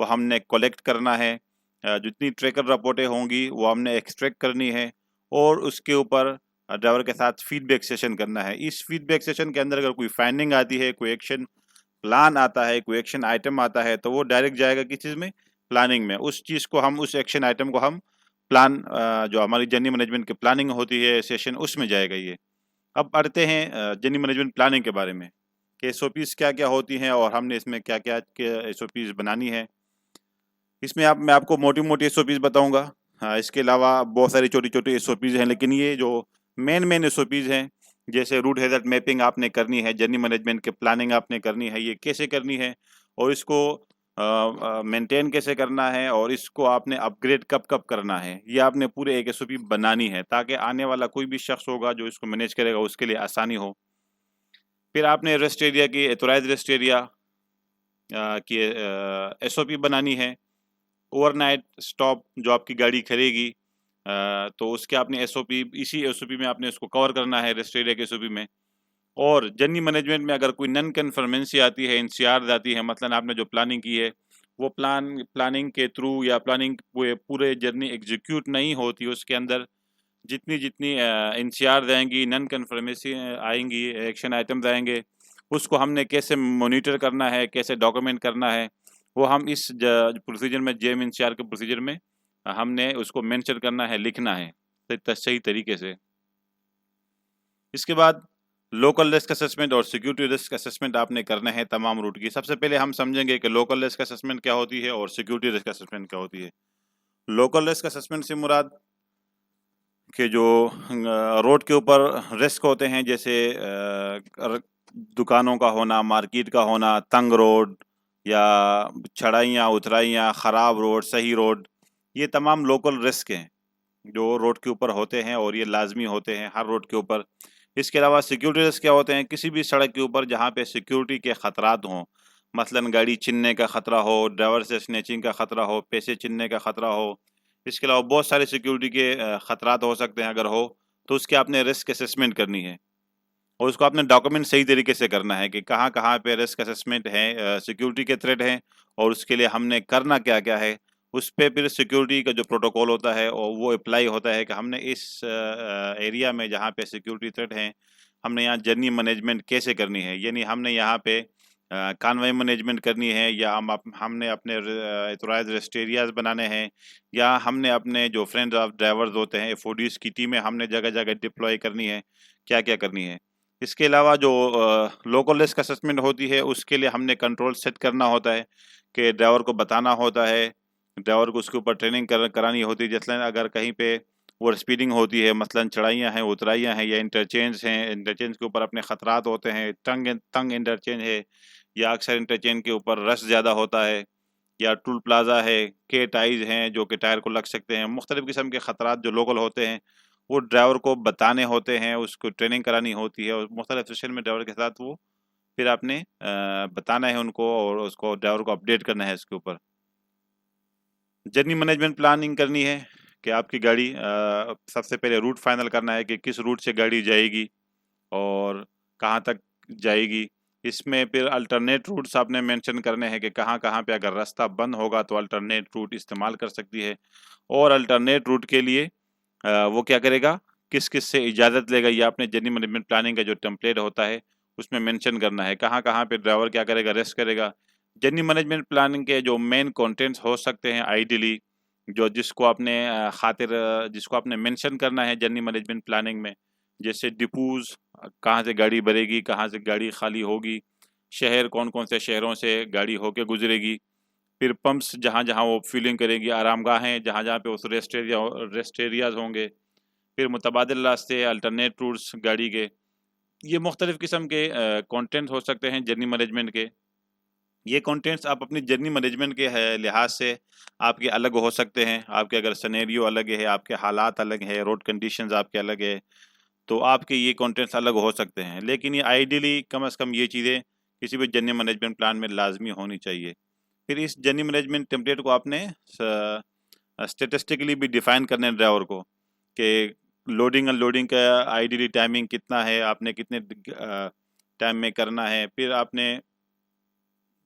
وہ ہم نے کولیکٹ کرنا ہے، جتنی ٹریکر رپورٹیں ہوں گی وہ ہم نے ایکسٹریکٹ کرنی ہے، اور اس کے اوپر ڈرائیور کے ساتھ فیڈ بیک سیشن کرنا ہے۔ اس فیڈ بیک سیشن کے اندر اگر کوئی فائنڈنگ آتی ہے، کوئی ایکشن پلان آتا ہے، کوئی ایکشن آئٹم آتا ہے، تو وہ ڈائریکٹ جائے گا کس چیز میں؟ پلاننگ میں۔ اس چیز کو ہم، اس ایکشن آئٹم کو ہم پلان، جو ہماری جرنی مینجمنٹ کی پلاننگ ہوتی ہے سیشن، اس میں جائے گا یہ۔ اب پڑھتے ہیں جرنی مینجمنٹ پلاننگ کے بارے میں کہ ایس او پیز کیا کیا ہوتی ہیں اور ہم نے اس میں کیا کیا ایس او پیز بنانی ہے۔ اس میں میں آپ کو موٹی موٹی ایس او پیز بتاؤں گا، اس کے علاوہ بہت ساری چھوٹی چھوٹی ایس او پیز ہیں، لیکن یہ جو مین ایس او پیز ہیں، جیسے روٹ ہیزرڈ میپنگ آپ نے کرنی ہے، جرنی مینجمنٹ کی پلاننگ آپ نے کرنی ہے، یہ کیسے کرنی ہے اور اس کو مینٹین کیسے کرنا ہے، اور اس کو آپ نے اپ گریڈ کب کب کرنا ہے، یہ آپ نے پورے ایک ایس او پی بنانی ہے تاکہ آنے والا کوئی بھی شخص ہوگا جو اس کو مینیج کرے گا اس کے لیے آسانی ہو۔ پھر آپ نے ریسٹ ایریا کی، ایتھورائز ریسٹ ایریا کی ایس او پی بنانی ہے۔ اوور نائٹ اسٹاپ جو آپ کی گاڑی کھڑے گی، تو اس کے آپ نے ایس او پی، اسی ایس او پی میں آپ نے اس کو کور کرنا ہے، ریسٹ ایریا کے ایس او پی میں۔ اور جرنی مینجمنٹ میں اگر کوئی نن کنفرمنسی آتی ہے، انسیار آتی ہے، مثلا آپ نے جو پلاننگ کی ہے وہ پلاننگ کے تھرو یا پلاننگ پورے جرنی ایگزیکیوٹ نہیں ہوتی، اس کے اندر جتنی انسیار آئیں گی، نن کنفرمنسی آئیں گی، ایکشن آئٹمز آئیں گے، اس کو ہم نے کیسے مانیٹر کرنا ہے، کیسے ڈاکومنٹ کرنا ہے، وہ ہم اس پروسیجر میں، J M N C R کے پروسیجر میں ہم نے اس کو مینشن کرنا ہے، لکھنا ہے صحیح طریقے سے۔ اس کے بعد لوکل رسک اسسمنٹ اور سیکیورٹی رسک اسسمنٹ آپ نے کرنا ہے تمام روٹ کی۔ سب سے پہلے ہم سمجھیں گے کہ لوکل رسک اسسمنٹ کیا ہوتی ہے اور سیکیورٹی رسک اسسمنٹ کیا ہوتی ہے۔ لوکل رسک اسسمنٹ سے مراد کہ جو روڈ کے اوپر رسک ہوتے ہیں، جیسے دکانوں کا ہونا، مارکیٹ کا ہونا، تنگ روڈ یا چڑھائیاں اترائیاں، خراب روڈ، صحیح روڈ، یہ تمام لوکل رسک ہیں جو روڈ کے اوپر ہوتے ہیں اور یہ لازمی ہوتے ہیں ہر روڈ کے اوپر۔ اس کے علاوہ سیکیورٹی رسک کیا ہوتے ہیں؟ کسی بھی سڑک کے اوپر جہاں پہ سیکیورٹی کے خطرات ہوں، مثلا گاڑی چھیننے کا خطرہ ہو، ڈرائیور سے سنیچنگ کا خطرہ ہو، پیسے چھیننے کا خطرہ ہو، اس کے علاوہ بہت سارے سیکیورٹی کے خطرات ہو سکتے ہیں، اگر ہو تو اس کی آپ نے رسک اسسمنٹ کرنی ہے، اور اس کو آپ نے ڈاکومنٹ صحیح طریقے سے کرنا ہے کہ کہاں کہاں پہ رسک اسسمنٹ ہے، سیکیورٹی کے تھریٹ ہیں، اور اس کے لیے ہم نے کرنا کیا کیا ہے۔ اس پہ پھر سیکیورٹی کا جو پروٹوکول ہوتا ہے اور وہ اپلائی ہوتا ہے کہ ہم نے اس ایریا میں جہاں پہ سیکیورٹی تھریٹ ہیں، ہم نے یہاں جرنی مینجمنٹ کیسے کرنی ہے، یعنی ہم نے یہاں پہ کانوے مینجمنٹ کرنی ہے، یا ہم نے اپنے ایتھورائز ریسٹ ایریاز بنانے ہیں، یا ہم نے اپنے جو فرینڈز آف ڈرائیورز ہوتے ہیں، ایف او ڈیز کی ٹیمیں ہم نے جگہ جگہ ڈپلوائے کرنی ہے، کیا کیا کرنی ہے۔ اس کے علاوہ جو لوکل رسک اسسمنٹ ہوتی ہے، اس کے لیے ہم نے کنٹرول سیٹ کرنا ہوتا ہے کہ ڈرائیور کو بتانا ہوتا ہے، ڈرائیور کو اس کے اوپر ٹریننگ کرانی ہوتی ہے، جیسے اگر کہیں پہ اوور اسپیڈنگ ہوتی ہے، مثلا چڑھائیاں ہیں، اترائیاں ہیں، یا انٹرچینج ہیں، انٹرچینج کے اوپر اپنے خطرات ہوتے ہیں، تنگ انٹرچینج ہے، یا اکثر انٹرچینج کے اوپر رش زیادہ ہوتا ہے، یا ٹول پلازا ہے، کے ٹائز ہیں جو کہ ٹائر کو لگ سکتے ہیں، مختلف قسم کے خطرات جو لوکل ہوتے ہیں وہ ڈرائیور کو بتانے ہوتے ہیں، اس کو ٹریننگ کرانی ہوتی ہے، اور مختلف سیشن میں ڈرائیور کے ساتھ وہ پھر آپ نے بتانا ہے ان کو، اور اس کو ڈرائیور کو اپڈیٹ کرنا ہے اس کے اوپر۔ جرنی مینجمنٹ پلاننگ کرنی ہے کہ آپ کی گاڑی، سب سے پہلے روٹ فائنل کرنا ہے کہ کس روٹ سے گاڑی جائے گی اور کہاں تک جائے گی۔ اس میں پھر الٹرنیٹ روٹس آپ نے مینشن کرنے ہیں کہ کہاں کہاں پہ اگر راستہ بند ہوگا تو الٹرنیٹ روٹ استعمال کر سکتی ہے، اور الٹرنیٹ روٹ کے لیے وہ کیا کرے گا، کس کس سے اجازت لے گا، یہ آپ نے جرنی مینجمنٹ پلاننگ کا جو ٹیمپلیٹ ہوتا ہے اس میں مینشن کرنا ہے، کہاں کہاں پہ ڈرائیور کیا کرے گا، ریسٹ کرے گا۔ جرنی مینجمنٹ پلاننگ کے جو مین کانٹینٹس ہو سکتے ہیں آئیڈیلی، جس کو آپ نے مینشن کرنا ہے جرنی مینجمنٹ پلاننگ میں، جیسے ڈپوز، کہاں سے گاڑی بھرے گی، کہاں سے گاڑی خالی ہوگی، شہر کون کون سے شہروں سے گاڑی ہو کے گزرے گی، پھر پمپس جہاں جہاں وہ فیلنگ کرے گی، آرام گاہیں جہاں جہاں پہ اس ریسٹ ایریاز ہوں گے، پھر متبادل راستے، الٹرنیٹ روٹس گاڑی کے۔ یہ مختلف قسم کے کانٹینٹ ہو سکتے ہیں جرنی مینجمنٹ کے۔ یہ کانٹینٹس آپ اپنی جرنی مینجمنٹ کے لحاظ سے آپ کے الگ ہو سکتے ہیں، آپ کے اگر سینیریو الگ ہے، آپ کے حالات الگ ہے، روڈ کنڈیشنز آپ کے الگ ہے، تو آپ کے یہ کانٹینٹس الگ ہو سکتے ہیں، لیکن یہ آئیڈیلی کم از کم یہ چیزیں کسی بھی جرنی مینجمنٹ پلان میں لازمی ہونی چاہیے۔ پھر اس جرنی مینجمنٹ ٹیمپلیٹ کو آپ نے اسٹیٹسٹکلی بھی ڈیفائن کرنا ہے ڈرائیور کو کہ لوڈنگ ان لوڈنگ کا آئیڈیلی ٹائمنگ کتنا ہے، آپ نے کتنے ٹائم میں کرنا ہے، پھر آپ نے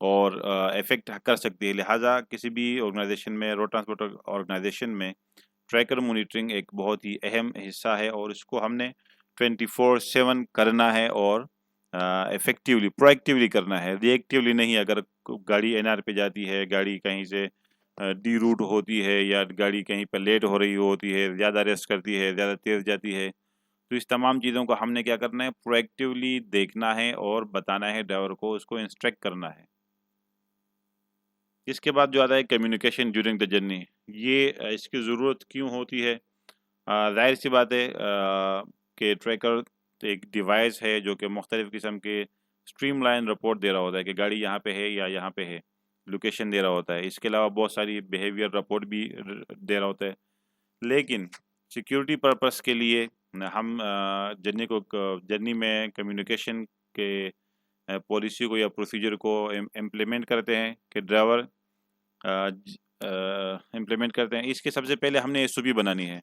اور افیکٹ کر سکتی ہے. لہٰذا کسی بھی آرگنائزیشن میں، روڈ ٹرانسپورٹ آرگنائزیشن میں ٹریکر مانیٹرنگ ایک بہت ہی اہم حصہ ہے، اور اس کو ہم نے 24/7 کرنا ہے، اور افیکٹیولی پرو ایکٹیولی کرنا ہے، ری ایکٹیولی نہیں. اگر گاڑی NR پہ جاتی ہے، گاڑی کہیں سے ڈی روٹ ہوتی ہے، یا گاڑی کہیں پہ لیٹ ہو رہی ہوتی ہے، زیادہ ریس کرتی ہے، زیادہ تیز جاتی ہے، تو اس تمام چیزوں کو ہم نے کیا کرنا ہے، پرو ایکٹیولی دیکھنا ہے اور بتانا ہے ڈرائیور کو، اس کو انسٹرکٹ کرنا ہے. اس کے بعد جو آتا ہے کمیونیکیشن ڈیورنگ دا جرنی. یہ اس کی ضرورت کیوں ہوتی ہے؟ ظاہر سی بات ہے کہ ٹریکر ایک ڈیوائس ہے جو کہ مختلف قسم کے اسٹریم لائن رپورٹ دے رہا ہوتا ہے کہ گاڑی یہاں پہ ہے یا یہاں پہ ہے، لوکیشن دے رہا ہوتا ہے. اس کے علاوہ بہت ساری بیہیویئر رپورٹ بھی دے رہا ہوتا ہے. لیکن سیکیورٹی پرپس کے لیے ہم جرنی میں کمیونیکیشن کے پالیسی کو یا پروسیجر کو امپلیمنٹ کرتے ہیں، کہ ڈرائیور امپلیمنٹ کرتے ہیں. اس کے سب سے پہلے ہم نے SOP بنانی ہے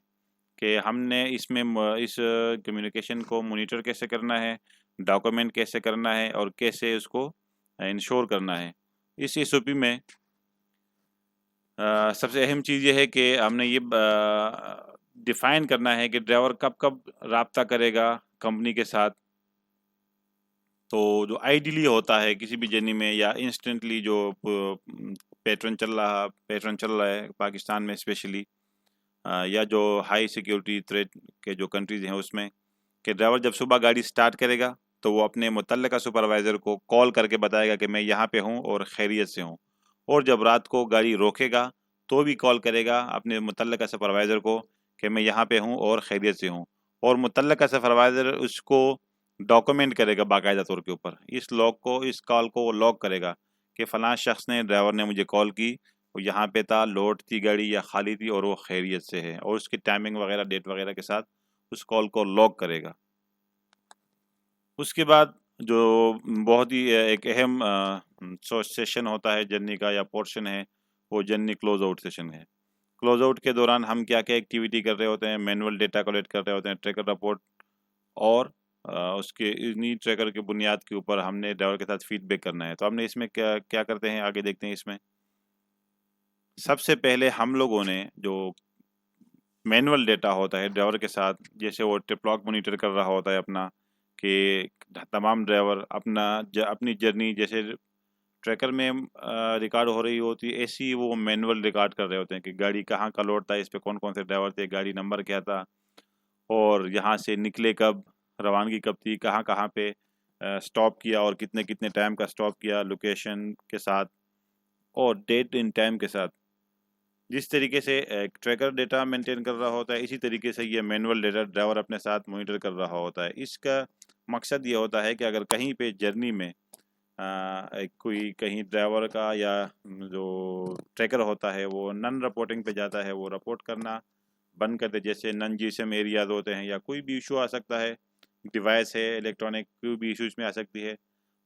کہ ہم نے اس میں اس کمیونیکیشن کو مونیٹر کیسے کرنا ہے، ڈاکومنٹ کیسے کرنا ہے، اور کیسے اس کو انشور کرنا ہے. اس SOP میں سب سے اہم چیز یہ ہے کہ ہم نے یہ ڈیفائن کرنا ہے کہ ڈرائیور کب کب رابطہ کرے گا کمپنی کے ساتھ. تو جو آئیڈیلی ہوتا ہے کسی بھی جرنی میں، یا انسٹنٹلی جو پیٹرن چل رہا ہے پاکستان میں اسپیشلی، یا جو ہائی سیکیورٹی تھریٹ کے جو کنٹریز ہیں اس میں، کہ ڈرائیور جب صبح گاڑی سٹارٹ کرے گا تو وہ اپنے متعلقہ سپروائزر کو کال کر کے بتائے گا کہ میں یہاں پہ ہوں اور خیریت سے ہوں. اور جب رات کو گاڑی روکے گا تو بھی کال کرے گا اپنے متعلقہ سپروائزر کو کہ میں یہاں پہ ہوں اور خیریت سے ہوں. اور متعلقہ سپروائزر اس کو ڈاکومنٹ کرے گا باقاعدہ طور کے اوپر. اس کال کو وہ لاگ کرے گا کہ فلاں شخص نے، ڈرائیور نے مجھے کال کی، وہ یہاں پہ تھا، لوڈ تھی گاڑی یا خالی تھی، اور وہ خیریت سے ہے، اور اس کی ٹائمنگ وغیرہ، ڈیٹ وغیرہ کے ساتھ اس کال کو لاگ کرے گا. اس کے بعد جو بہت ہی ایک اہم سیشن ہوتا ہے جرنی کا، یا پورشن ہے، وہ جرنی کلوز آؤٹ سیشن ہے. کلوز آؤٹ کے دوران ہم کیا کیا ایکٹیویٹی کر رہے ہوتے ہیں؟ مینول ڈیٹا کلیکٹ کر رہے ہوتے ہیں، ٹریکر رپورٹ، اور اس کے انہی ٹریکر کی بنیاد کے اوپر ہم نے ڈرائیور کے ساتھ فیڈ بیک کرنا ہے. تو ہم نے اس میں کیا کرتے ہیں، آگے دیکھتے ہیں. اس میں سب سے پہلے ہم لوگوں نے جو مینول ڈیٹا ہوتا ہے ڈرائیور کے ساتھ، جیسے وہ ٹرپ لاگ مانیٹر کر رہا ہوتا ہے اپنا، کہ تمام ڈرائیور اپنی جرنی جیسے ٹریکر میں ریکارڈ ہو رہی ہوتی ہے، ایسی وہ مینول ریکارڈ کر رہے ہوتے ہیں کہ گاڑی کہاں کا لوڈ تھا، اس پہ کون کون سے ڈرائیور تھے، گاڑی نمبر کیا تھا، اور یہاں سے نکلے کب، روانگی کب تھی، کہاں کہاں پہ سٹاپ کیا، اور کتنے کتنے ٹائم کا سٹاپ کیا، لوکیشن کے ساتھ اور ڈیٹ ان ٹائم کے ساتھ. جس طریقے سے ایک ٹریکر ڈیٹا مینٹین کر رہا ہوتا ہے، اسی طریقے سے یہ مینول ڈیٹا ڈرائیور اپنے ساتھ مانیٹر کر رہا ہوتا ہے. اس کا مقصد یہ ہوتا ہے کہ اگر کہیں پہ جرنی میں کوئی کہیں ڈرائیور کا یا جو ٹریکر ہوتا ہے وہ نن رپورٹنگ پہ جاتا ہے، وہ رپورٹ کرنا بند کر دے. جیسے نن GSM ایریاز ہوتے ہیں، یا کوئی بھی ایشو آ سکتا ہے، ڈیوائس ہے الیکٹرانک، کوئی بھی ایشو اس میں آ سکتی ہے،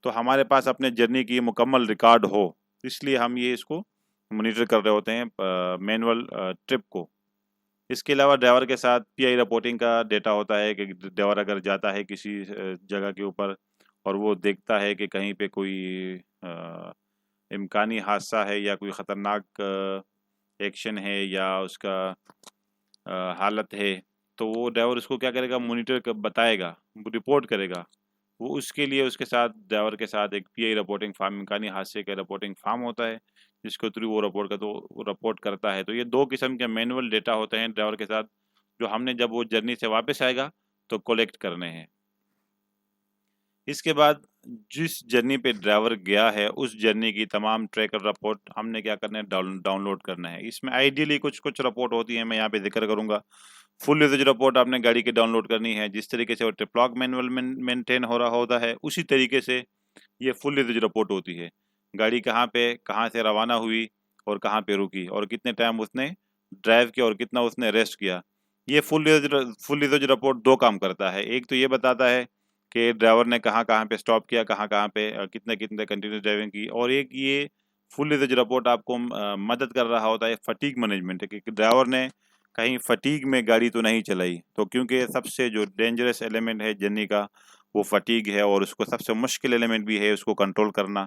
تو ہمارے پاس اپنے جرنی کی مکمل ریکارڈ ہو، اس لیے ہم یہ اس کو مانیٹر کر رہے ہوتے ہیں مینول ٹرپ کو. اس کے علاوہ ڈرائیور کے ساتھ PI رپورٹنگ کا ڈیٹا ہوتا ہے کہ ڈرائیور اگر جاتا ہے کسی جگہ کے اوپر اور وہ دیکھتا ہے کہ کہیں پہ کوئی امکانی حادثہ ہے یا کوئی خطرناک ایکشن ہے یا اس کا حالت ہے، تو وہ ڈرائیور اس کو کیا کرے گا، مانیٹر بتائے گا، رپورٹ کرے گا. وہ اس کے لیے اس کے ساتھ ڈرائیور کے ساتھ ایک PI رپورٹنگ فارم، امکانی حادثے کا رپورٹنگ فارم ہوتا ہے، جس کے تھرو وہ رپورٹ کرتا ہے. تو یہ دو قسم کے مینول ڈیٹا ہوتے ہیں ڈرائیور کے ساتھ، جو ہم نے جب وہ جرنی سے واپس آئے گا تو کلیکٹ کرنے ہیں. اس کے بعد جس جرنی پہ ڈرائیور گیا ہے اس جرنی کی تمام ٹریکر رپورٹ ہم نے کیا کرنا ہے، ڈاؤن لوڈ کرنا ہے. اس میں آئیڈیلی کچھ رپورٹ ہوتی ہیں، میں یہاں پہ ذکر کروں گا. فل یوزیج رپورٹ آپ نے گاڑی کی ڈاؤن لوڈ کرنی ہے. جس طریقے سے وہ ٹرپ لاگ مینول مینٹین ہو رہا ہوتا ہے، اسی طریقے سے یہ فل یوزیج رپورٹ ہوتی ہے. گاڑی کہاں سے روانہ ہوئی اور کہاں پہ رکی، اور کتنے ٹائم اس نے ڈرائیو کیا اور کتنا اس نے ریسٹ کیا. یہ فل یوزیج رپورٹ دو کام کرتا ہے. ایک تو یہ بتاتا ہے کہ ڈرائیور نے کہاں کہاں پہ سٹاپ کیا، کہاں پہ کتنے کنٹینیوس ڈرائیونگ کی. اور ایک یہ فل یوزیج رپورٹ آپ کو مدد کر رہا ہوتا ہے فٹیگ مینجمنٹ، کہ ڈرائیور نے کہیں فٹیگ میں گاڑی تو نہیں چلائی. تو کیونکہ سب سے جو ڈینجرس ایلیمنٹ ہے جرنی کا وہ فٹیگ ہے، اور اس کو سب سے مشکل ایلیمنٹ بھی ہے اس کو کنٹرول کرنا.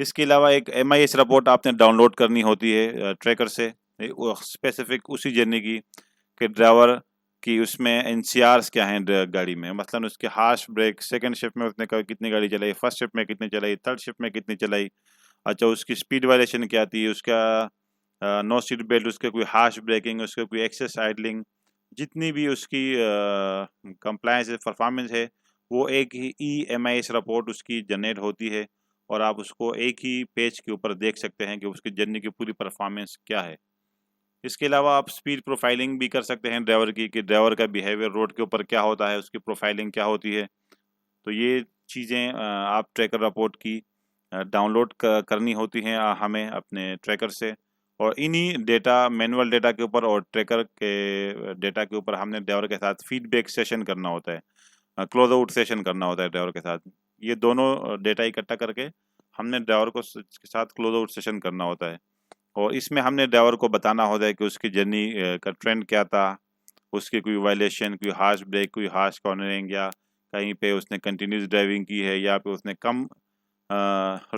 اس کے علاوہ ایک MIS رپورٹ آپ نے ڈاؤن لوڈ کرنی ہوتی ہے ٹریکر سے، اسپیسیفک اسی جرنی کی کہ ڈرائیور کی اس میں NCRs کیا ہیں گاڑی میں، مثلاً اس کے ہارش بریک، سیکنڈ شفٹ میں اس نے کتنی گاڑی چلائی، فرسٹ شفٹ میں کتنی چلائی، تھرڈ شفٹ میں کتنی چلائی، اچھا اس کی سپیڈ وائلیشن کیا تھی، اس کا نو سیٹ بیلٹ، اس کے کوئی ہارش بریکنگ، اس کے کوئی ایکسیس آئیڈلنگ، جتنی بھی اس کی کمپلائنس پرفارمنس ہے وہ ایک ہی MIS رپورٹ اس کی جنریٹ ہوتی ہے، اور آپ اس کو ایک ہی پیج کے اوپر دیکھ سکتے ہیں کہ اس کی جرنی کی پوری پرفارمنس کیا ہے۔ اس کے علاوہ آپ سپیڈ پروفائلنگ بھی کر سکتے ہیں ڈرائیور کی، کہ ڈرائیور کا بیہیویئر روڈ کے اوپر کیا ہوتا ہے، اس کی پروفائلنگ کیا ہوتی ہے۔ تو یہ چیزیں آپ ٹریکر رپورٹ کی ڈاؤن لوڈ کرنی ہوتی ہیں ہمیں اپنے ٹریکر سے، اور انہی ڈیٹا، مینول ڈیٹا کے اوپر اور ٹریکر کے ڈیٹا کے اوپر ہم نے ڈرائیور کے ساتھ فیڈ بیک سیشن کرنا ہوتا ہے، کلوز آؤٹ سیشن کرنا ہوتا ہے ڈرائیور کے ساتھ۔ یہ دونوں ڈیٹا اکٹھا کر کے ہم نے ڈرائیور کو کے ساتھ کلوز آؤٹ سیشن کرنا ہوتا ہے، اور اس میں ہم نے ڈرائیور کو بتانا ہوتا ہے کہ اس کی جرنی کا ٹرینڈ کیا تھا، اس کی کوئی وائلیشن، کوئی ہارش بریک، کوئی ہارش کارنرنگ، یا کہیں پہ اس نے کنٹینیوس ڈرائیونگ کی ہے، یا پہ اس نے کم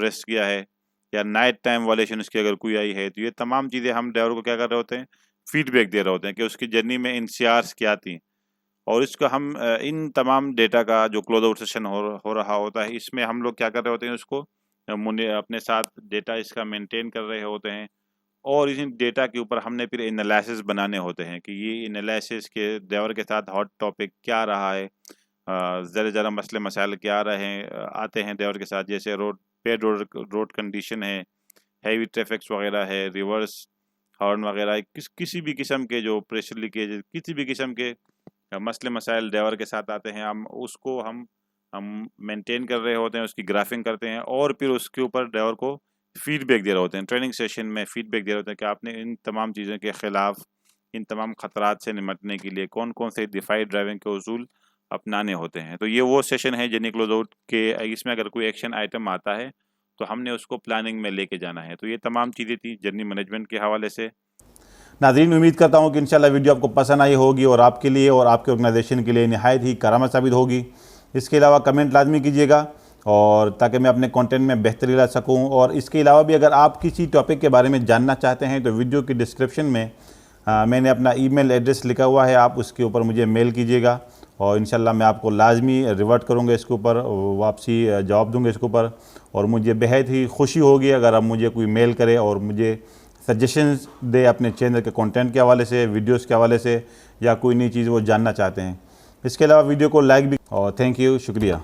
ریسٹ کیا ہے، یا نائٹ ٹائم وائلیشن اس کی اگر کوئی آئی ہے۔ تو یہ تمام چیزیں ہم ڈرائیور کو کیا کر رہے ہوتے ہیں، فیڈ بیک دے رہے ہوتے ہیں کہ اس کی جرنی میں NCRs کیا تھیں، اور اس کو ہم ان تمام ڈیٹا کا جو کلوز آؤٹ سیشن ہو رہا ہوتا ہے، اس میں ہم لوگ کیا کر رہے ہوتے ہیں، اس کو اپنے ساتھ ڈیٹا اس کا مینٹین کر رہے ہوتے ہیں، اور اس ڈیٹا کے اوپر ہم نے پھر انالائسس بنانے ہوتے ہیں کہ یہ انالائسس کے ڈرائیور کے ساتھ ہاٹ ٹاپک کیا رہا ہے، ذرا مسئلے مسائل کیا آتے ہیں ڈرائیور کے ساتھ، جیسے روڈ کنڈیشن ہے، ہیوی ٹریفکس وغیرہ ہے، ریورس ہارن وغیرہ، کسی بھی قسم کے جو پریشر لیکیج، کسی بھی قسم کے مسئلے مسائل ڈرائیور کے ساتھ آتے ہیں، ہم اس کو ہم مینٹین کر رہے ہوتے ہیں، اس کی گرافنگ کرتے ہیں، اور پھر اس کے اوپر ڈرائیور کو فیڈ بیک دے رہے ہوتے ہیں، ٹریننگ سیشن میں فیڈ بیک دے رہے ہوتے ہیں کہ آپ نے ان تمام چیزوں کے خلاف، ان تمام خطرات سے نمٹنے کے لیے کون کون سے دفاعی ڈرائیونگ کے اصول اپنانے ہوتے ہیں۔ تو یہ وہ سیشن ہے جرنی کلوز آؤٹ کے، اس میں اگر کوئی ایکشن آئٹم آتا ہے تو ہم نے اس کو پلاننگ میں لے کے جانا ہے۔ تو یہ تمام چیزیں تھیں جرنی مینجمنٹ کے حوالے سے۔ ناظرین، امید کرتا ہوں کہ انشاءاللہ ویڈیو آپ کو پسند آئی ہوگی، اور آپ کے لیے اور آپ کے آرگنائزیشن کے لیے نہایت ہی کارآمد ثابت ہوگی۔ اس کے علاوہ کمنٹ لازمی کیجیے گا، اور تاکہ میں اپنے کنٹینٹ میں بہتری لا سکوں، اور اس کے علاوہ بھی اگر آپ کسی ٹاپک کے بارے میں جاننا چاہتے ہیں تو ویڈیو کی ڈسکرپشن میں میں نے اپنا ای میل ایڈریس لکھا ہوا ہے، آپ اس کے اوپر مجھے میل کیجیے گا، اور انشاءاللہ میں آپ کو لازمی ریورٹ کروں گا، اس کے اوپر واپسی جواب دوں گا اس کے اوپر، اور مجھے بہت ہی خوشی ہوگی اگر آپ مجھے کوئی میل کرے اور مجھے سجیشنز دے اپنے چینل کے کنٹینٹ کے حوالے سے، ویڈیوز کے حوالے سے، یا کوئی نئی چیز وہ جاننا چاہتے ہیں۔ اس کے علاوہ ویڈیو کو لائک بھی، اور تھینک یو، شکریہ۔